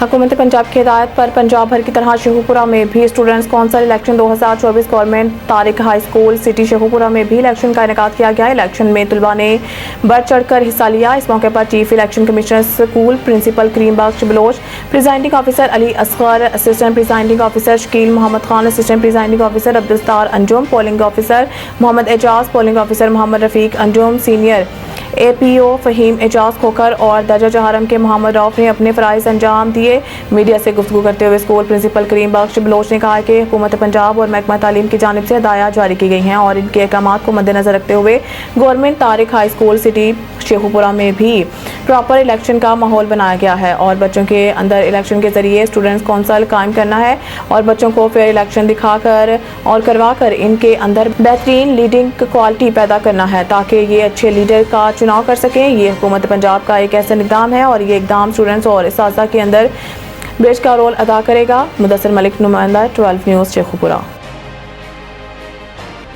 हुकूमत पंजाब की हिदायत पर पंजाब भर की तरह शेखुपुरा में भी students council election 2024 government Tariq high school city Sheikhupura में भी इलेक्शन का इनेकाद किया गया। इलेक्शन में तलबा ने बढ़ चढ़कर हिस्सा लिया। इस मौके पर chief election commissioner school principal Karim Bakhsh Baloch, presiding officer Ali Asghar, assistant presiding officer Shakeel Mohammad Khan, assistant presiding officer Abdussattar Anjum, polling officer Mohammad Ejaz, polling officer Mohammad Rafiq Anjum, senior APO Faheem Ejaz Khokhar और दर्जा जहारम के मोहम्मद रऊफ ने अपने फ़राइज़ अंजाम दिए। मीडिया से गुफ्तगू करते हुए school principal Karim Bakhsh Bloch ने कहा कि हुकूमत पंजाब और महकमा तालीम की जानिब से हदायत जारी की गई हैं और इनके अहकामात को मद्देनज़र रखते हुए government Tariq high school city Sheikhupura में भी प्रॉपर इलेक्शन का माहौल बनाया गया है और बच्चों के अंदर इलेक्शन के ज़रिए स्टूडेंट्स कौंसिल कायम करना है और बच्चों को फेयर इलेक्शन दिखाकर और करवाकर इनके अंदर बेहतरीन लीडिंग क्वालिटी पैदा करना है ताकि ये अच्छे लीडर का चुनाव कर सकें। ये हुकूमत पंजाब का एक ऐसा इक़दाम है और ये इक़दाम स्टूडेंट्स और इस्तिज़ा के अंदर ब्रिज का रोल अदा करेगा। मुदस्सिर मलिक, नुमाइंदा 12 न्यूज़ शेखुपुरा।